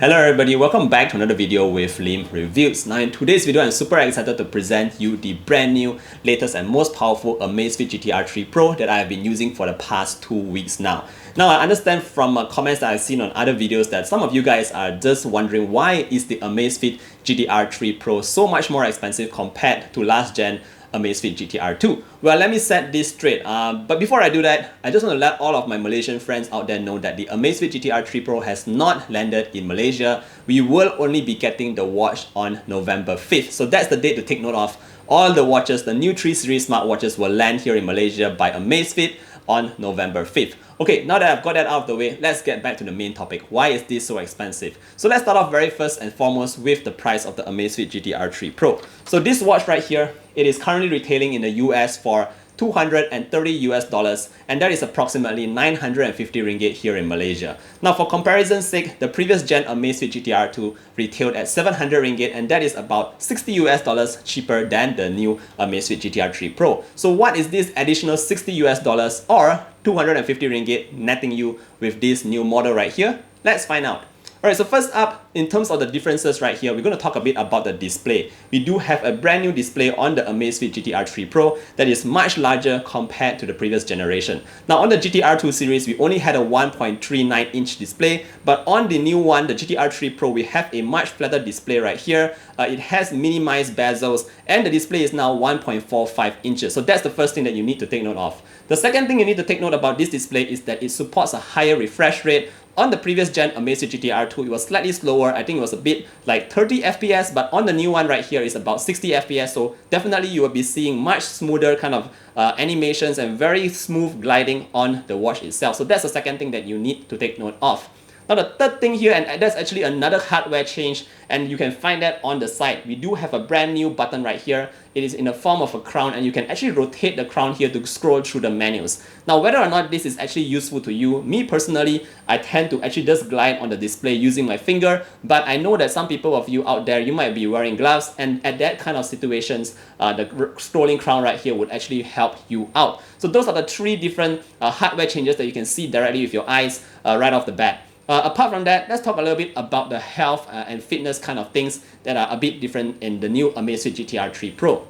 Hello everybody, welcome back to another video with Lim Reviews. Now in today's video, I'm super excited to present you the brand new, latest and most powerful Amazfit GTR 3 Pro that I have been using for the past 2 weeks now. Now I understand from comments that I've seen on other videos that some of you guys are just wondering why is the Amazfit GTR 3 Pro so much more expensive compared to last gen Amazfit GTR 2. Well, let me set this straight. But before I do that, I just want to let all of my Malaysian friends out there know that the Amazfit GTR 3 Pro has not landed in Malaysia. We will only be getting the watch on November 5th. So that's the date to take note of. All the watches, the new 3 series smartwatches will land here in Malaysia by Amazfit on November 5th. Okay, now that I've got that out of the way, let's get back to the main topic. Why is this so expensive? So let's start off very first and foremost with the price of the Amazfit GTR 3 Pro. So this watch right here, it is currently retailing in the US for $230 and that is approximately 950 ringgit here in Malaysia. Now for comparison's sake, the previous gen Amazfit GTR 2 retailed at 700 ringgit and that is about $60 cheaper than the new Amazfit GTR 3 Pro. So what is this additional $60 or 250 ringgit netting you with this new model right here? Let's find out. Alright, so first up, in terms of the differences right here, we're going to talk a bit about the display. We do have a brand new display on the Amazfit GTR 3 Pro that is much larger compared to the previous generation. Now on the GTR 2 series, we only had a 1.39-inch display, but on the new one, the GTR 3 Pro, we have a much flatter display right here. It has minimized bezels and the display is now 1.45 inches. So that's the first thing that you need to take note of. The second thing you need to take note about this display is that it supports a higher refresh rate. On the previous gen Amazfit GTR 2, it was slightly slower. I think it was a bit like 30 FPS, but on the new one right here is about 60 FPS. So definitely you will be seeing much smoother kind of animations and very smooth gliding on the watch itself. So that's the second thing that you need to take note of. Now the third thing here, and that's actually another hardware change, and you can find that on the side. We do have a brand new button right here. It is in the form of a crown and you can actually rotate the crown here to scroll through the menus. Now whether or not this is actually useful to you, me personally, I tend to actually just glide on the display using my finger, but I know that some people of you out there, you might be wearing gloves, and at that kind of situations, the scrolling crown right here would actually help you out. So those are the three different hardware changes that you can see directly with your eyes right off the bat. Apart from that, let's talk a little bit about the health and fitness kind of things that are a bit different in the new Amazfit GTR 3 Pro.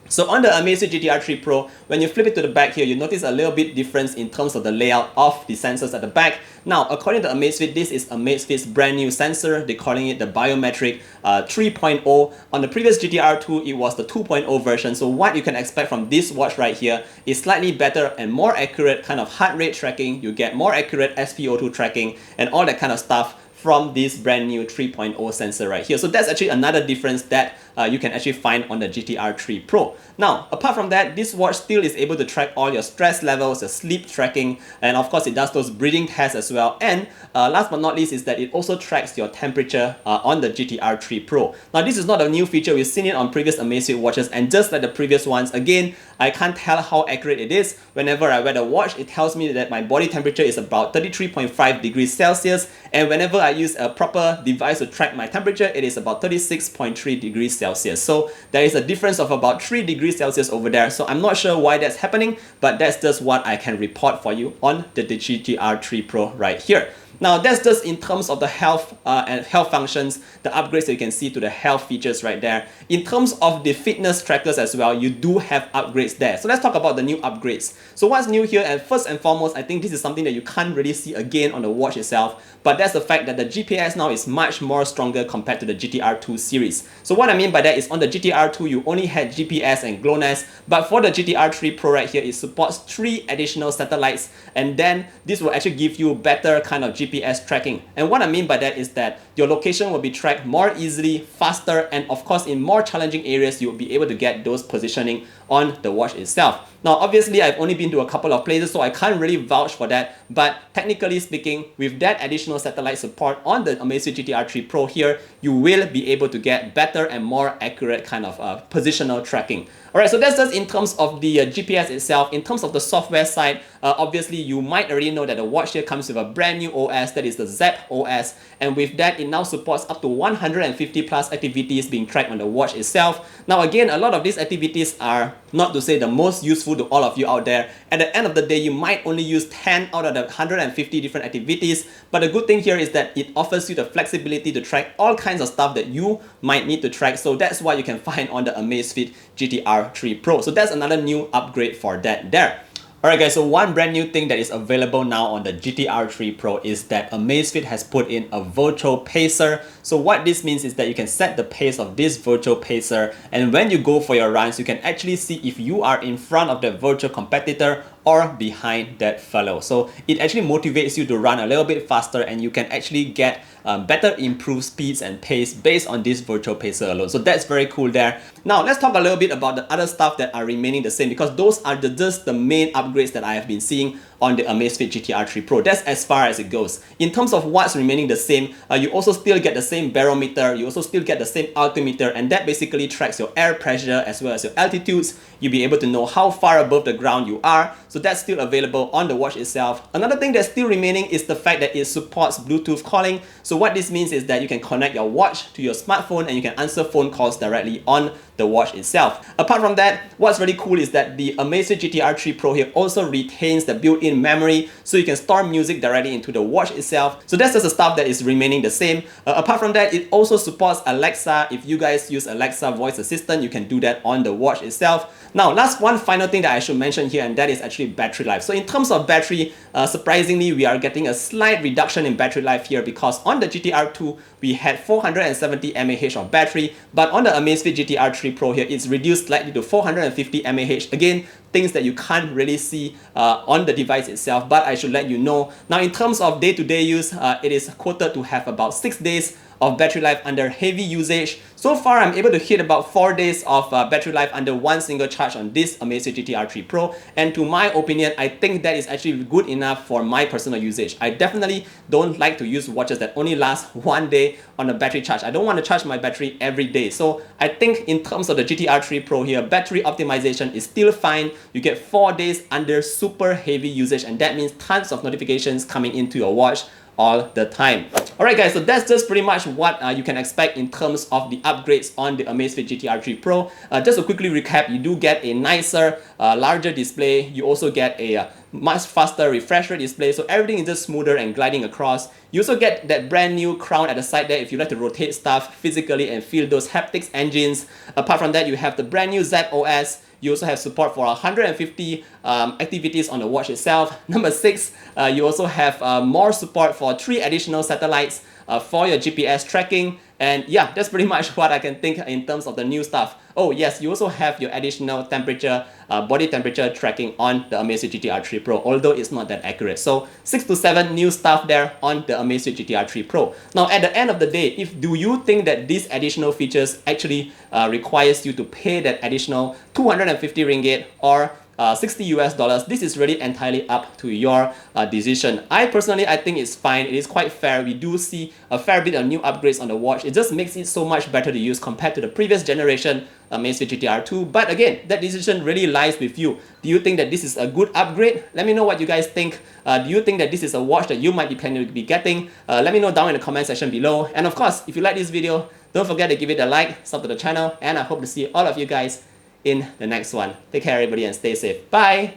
So on the Amazfit GTR 3 Pro, when you flip it to the back here, you notice a little bit difference in terms of the layout of the sensors at the back. Now, according to Amazfit, this is Amazfit's brand new sensor. They're calling it the Biometric 3.0. On the previous GTR 2, it was the 2.0 version. So what you can expect from this watch right here is slightly better and more accurate kind of heart rate tracking. You get more accurate SpO2 tracking and all that kind of stuff from this brand new 3.0 sensor right here. So that's actually another difference that you can actually find on the GTR 3 Pro. Now, apart from that, this watch still is able to track all your stress levels, your sleep tracking, and of course it does those breathing tests as well. And last but not least is that it also tracks your temperature on the GTR 3 Pro. Now, this is not a new feature. We've seen it on previous Amazfit watches, and just like the previous ones, again, I can't tell how accurate it is. Whenever I wear the watch, it tells me that my body temperature is about 33.5 degrees Celsius, and whenever I use a proper device to track my temperature, it is about 36.3 degrees Celsius. So there is a difference of about 3 degrees Celsius over there. So I'm not sure why that's happening, but that's just what I can report for you on the GTR 3 Pro right here. Now that's just in terms of the health and health functions, the upgrades that you can see to the health features right there. In terms of the fitness trackers as well, you do have upgrades there. So let's talk about the new upgrades. So what's new here, and first and foremost, I think this is something that you can't really see again on the watch itself, but that's the fact that the GPS now is much more stronger compared to the GTR 2 series. So what I mean by that is on the GTR 2, you only had GPS and GLONASS, but for the GTR 3 Pro right here, it supports 3 additional satellites, and then this will actually give you better kind of GPS tracking. And what I mean by that is that your location will be tracked more easily, faster, and of course in more challenging areas you will be able to get those positioning on the watch itself. Now obviously I've only been to a couple of places, so I can't really vouch for that, but technically speaking, with that additional satellite support on the Amazfit GTR 3 Pro here, you will be able to get better and more accurate kind of positional tracking. Alright, so that's just in terms of the GPS itself. In terms of the software side, obviously you might already know that the watch here comes with a brand new OS, that is the Zepp OS, and with that it now supports up to 150 plus activities being tracked on the watch itself. Now again, a lot of these activities are not to say the most useful to all of you out there. At the end of the day, you might only use 10 out of the 150 different activities, but the good thing here is that it offers you the flexibility to track all kinds of stuff that you might need to track. So that's what you can find on the Amazfit GTR 3 Pro. So that's another new upgrade for that there. Alright guys, so one brand new thing that is available now on the GTR 3 Pro is that Amazfit has put in a virtual pacer. So what this means is that you can set the pace of this virtual pacer, and when you go for your runs, you can actually see if you are in front of the virtual competitor or behind that fellow. So it actually motivates you to run a little bit faster, and you can actually get better improved speeds and pace based on this virtual pacer alone. So that's very cool there. Now let's talk a little bit about the other stuff that are remaining the same, because those are just the main upgrades that I have been seeing on the Amazfit GTR 3 Pro. That's as far as it goes. In terms of what's remaining the same, you also still get the same barometer, you also still get the same altimeter, and that basically tracks your air pressure as well as your altitudes. You'll be able to know how far above the ground you are. So that's still available on the watch itself. Another thing that's still remaining is the fact that it supports Bluetooth calling. So what this means is that you can connect your watch to your smartphone and you can answer phone calls directly on the watch itself. Apart from that, what's really cool is that the Amazfit GTR 3 Pro here also retains the built-in memory, so you can store music directly into the watch itself. So that's just the stuff that is remaining the same. Apart from that, it also supports Alexa. If you guys use Alexa voice assistant, you can do that on the watch itself. Now, last one final thing that I should mention here, and that is actually battery life. So in terms of battery, surprisingly, we are getting a slight reduction in battery life here, because on the GTR 2, we had 470 mAh of battery, but on the Amazfit GTR 3 Pro here, it's reduced slightly to 450 mAh. Again, things that you can't really see on the device itself, but I should let you know. Now, in terms of day-to-day use, it is quoted to have about 6 days of battery life under heavy usage. So far, I'm able to hit about 4 days of battery life under one single charge on this Amazfit GTR 3 Pro, and to my opinion, I think that is actually good enough for my personal usage. I definitely don't like to use watches that only last 1 day on a battery charge. I don't want to charge my battery every day. So I think in terms of the GTR 3 Pro here, battery optimization is still fine. You get 4 days under super heavy usage, and that means tons of notifications coming into your watch all the time. Alright guys, so that's just pretty much what you can expect in terms of the upgrades on the Amazfit GTR 3 Pro. Just to quickly recap, you do get a nicer, larger display. You also get a much faster refresh rate display, so everything is just smoother and gliding across. You also get that brand new crown at the side there if you like to rotate stuff physically and feel those haptics engines. Apart from that, you have the brand new Zepp OS. You also have support for 150 activities on the watch itself. Number 6, you also have more support for 3 additional satellites for your GPS tracking. And yeah, that's pretty much what I can think in terms of the new stuff. Oh yes, you also have your additional temperature, body temperature tracking on the Amazfit GTR 3 Pro, although it's not that accurate. So 6 to 7 new stuff there on the Amazfit GTR 3 Pro. Now at the end of the day, do you think that these additional features actually requires you to pay that additional 250 ringgit or 60 US dollars, this is really entirely up to your decision. I think it's fine. It is quite fair. We do see a fair bit of new upgrades on the watch. It just makes it so much better to use compared to the previous generation Amazfit GTR 2. But again, that decision really lies with you. Do you think that this is a good upgrade? Let me know what you guys think. Do you think that this is a watch that you might be planning to be getting? Let me know down in the comment section below. And of course, if you like this video, don't forget to give it a like, sub to the channel, and I hope to see all of you guys in the next one. Take care everybody and stay safe. Bye!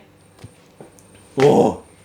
Whoa!